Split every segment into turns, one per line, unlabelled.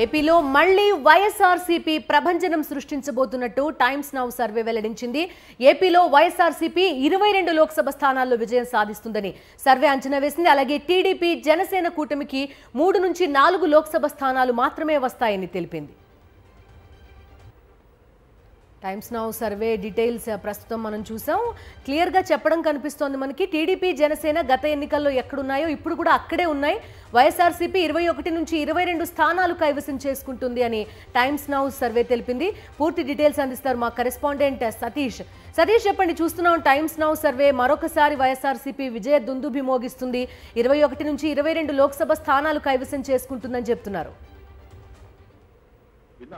ఏపీలో మళ్లీ వైఎస్ఆర్సీపీ ప్రభంజనం సృష్టించబోతున్నట్టు టైమ్స్ నౌ సర్వే వెల్లడించింది. ఏపీలో వైఎస్ఆర్సీపీ 22 లోక్సభ స్థానాల్లో విజయం సాధిస్తుందని సర్వే అంచనా వేసింది. అలాగే టీడీపీ జనసేన కూటమికి 3 నుంచి 4 లోక్సభ స్థానాలు మాత్రమే వస్తాయని తెలిపింది. టైమ్స్ నౌ సర్వే డీటెయిల్స్ ప్రస్తుతం మనం చూసాం. క్లియర్గా చెప్పడం కనిపిస్తోంది మనకి. టీడీపీ జనసేన గత ఎన్నికల్లో ఎక్కడున్నాయో ఇప్పుడు కూడా అక్కడే ఉన్నాయి. వైఎస్ఆర్సీపీ 21 నుంచి 22 స్థానాలు కైవసం చేసుకుంటుంది అని టైమ్స్ నౌ సర్వే తెలిపింది. పూర్తి డీటెయిల్స్ అందిస్తారు మా కరెస్పాండెంట్ సతీష్. చెప్పండి, చూస్తున్నాం టైమ్స్ నౌ సర్వే మరొకసారి వైఎస్ఆర్సీపీ విజయ దుందుభి మోగిస్తుంది. 21 నుంచి 22 లోక్సభ స్థానాలు కైవసం చేసుకుంటుందని చెప్తున్నారు.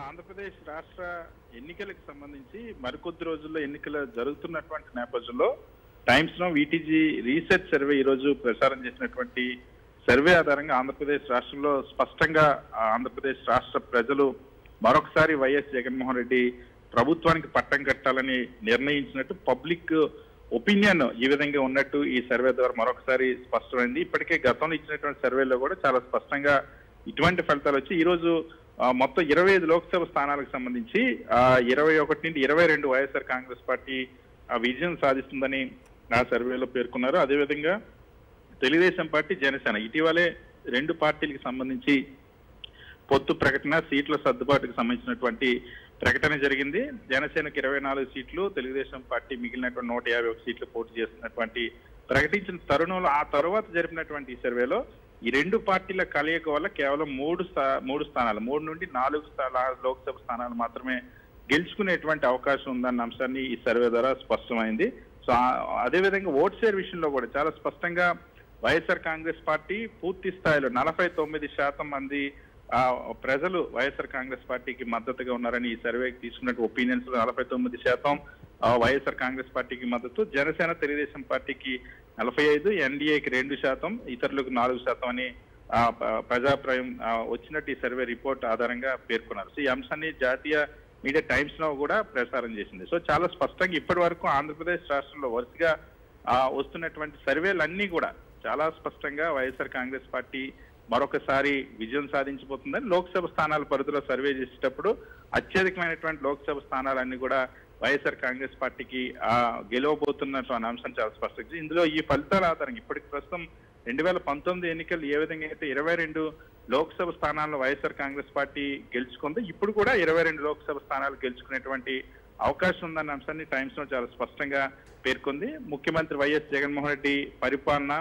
ఆంధ్రప్రదేశ్ రాష్ట్ర ఎన్నికలకు సంబంధించి మరికొద్ది రోజుల్లో ఎన్నికలు జరుగుతున్నటువంటి నేపథ్యంలో times now VTG research survey ఈ రోజు ప్రసారం చేసినటువంటి సర్వే ఆధారంగా ఆంధ్రప్రదేశ్ రాష్ట్రంలో స్పష్టంగా ఆంధ్రప్రదేశ్ రాష్ట్ర ప్రజలు మరొకసారి వైఎస్ జగన్మోహన్ రెడ్డి ప్రభుత్వానికి పట్టం కట్టాలని నిర్ణయించినట్టు పబ్లిక్ ఒపీనియన్ ఈ విధంగా ఉన్నట్టు ఈ సర్వే ద్వారా మరొకసారి స్పష్టమైంది. ఇప్పటికే గతంలో ఇచ్చినటువంటి సర్వేలో కూడా చాలా స్పష్టంగా ఇటువంటి ఫలితాలు వచ్చి ఈ రోజు మొత్తం 25 లోక్సభ స్థానాలకు సంబంధించి 21 నుండి 22 వైఎస్ఆర్ కాంగ్రెస్ పార్టీ విజయం సాధిస్తుందని ఆ సర్వేలో పేర్కొన్నారు. అదేవిధంగా తెలుగుదేశం పార్టీ జనసేన ఇటీవలే 2 పార్టీలకు సంబంధించి పొత్తు ప్రకటన సీట్ల సర్దుబాటుకు సంబంధించినటువంటి ప్రకటన జరిగింది. జనసేనకు 24 సీట్లు, తెలుగుదేశం పార్టీ మిగిలినటువంటి 151 సీట్లు పోటీ చేస్తున్నటువంటి ప్రకటించిన తరుణంలో ఆ తర్వాత జరిపినటువంటి ఈ సర్వేలో ఈ 2 పార్టీల కలయిక వల్ల కేవలం 3 స్థానాలు 3 నుండి 4 లోక్సభ స్థానాలు మాత్రమే గెలుచుకునేటువంటి అవకాశం ఉందన్న అంశాన్ని ఈ సర్వే ద్వారా స్పష్టమైంది. సో అదేవిధంగా ఓట్ షేర్ విషయంలో కూడా చాలా స్పష్టంగా వైఎస్ఆర్ కాంగ్రెస్ పార్టీ పూర్తి స్థాయిలో 49% మంది ప్రజలు వైఎస్ఆర్ కాంగ్రెస్ పార్టీకి మద్దతుగా ఉన్నారని ఈ సర్వేకి తీసుకున్నట్టు ఒపీనియన్స్ 49% వైఎస్ఆర్ కాంగ్రెస్ పార్టీకి మద్దతు, జనసేన తెలుగుదేశం పార్టీకి 45%, ఎన్డీఏకి 2%, ఇతరులకు 4% అని ప్రజాప్రాయం వచ్చినట్టు ఈ సర్వే రిపోర్ట్ ఆధారంగా పేర్కొన్నారు. సో ఈ అంశాన్ని జాతీయ మీడియా టైమ్స్ లో కూడా ప్రసారం చేసింది. సో చాలా స్పష్టంగా ఇప్పటి వరకు ఆంధ్రప్రదేశ్ రాష్ట్రంలో వరుసగా వస్తున్నటువంటి సర్వేలన్నీ కూడా చాలా స్పష్టంగా వైఎస్ఆర్ కాంగ్రెస్ పార్టీ మరొకసారి విజయం సాధించబోతుందని లోక్సభ స్థానాల పరిధిలో సర్వే చేసేటప్పుడు అత్యధికమైనటువంటి లోక్సభ స్థానాలన్నీ కూడా వైఎస్ఆర్ కాంగ్రెస్ పార్టీకి గెలవబోతున్నటువంటి అంశం చాలా స్పష్టంగా ఇందులో ఈ ఫలితాల ఆధారంగా ఇప్పటికి ప్రస్తుతం 2019 ఎన్నికలు ఏ విధంగా అయితే 22 లోక్సభ స్థానాలను వైఎస్ఆర్ కాంగ్రెస్ పార్టీ గెలుచుకుంది, ఇప్పుడు కూడా 22 లోక్సభ స్థానాలు గెలుచుకునేటువంటి అవకాశం ఉందన్న అంశాన్ని టైమ్స్ లో చాలా స్పష్టంగా పేర్కొంది. ముఖ్యమంత్రి వైఎస్ జగన్మోహన్ రెడ్డి పరిపాలన,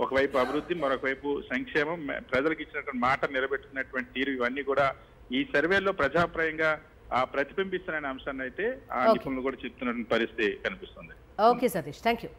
ఒకవైపు అభివృద్ధి, మరొక వైపు సంక్షేమం, ప్రజలకు ఇచ్చినటువంటి మాట నిలబెట్టుకున్నటువంటి తీరు ఇవన్నీ కూడా ఈ సర్వేలో ప్రజాప్రాయంగా ప్రతిబింబిస్తున్న అంశాన్ని అయితే నిపుణులు కూడా చెప్తున్న పరిస్థితి కనిపిస్తుంది.
Okay Satish, thank you.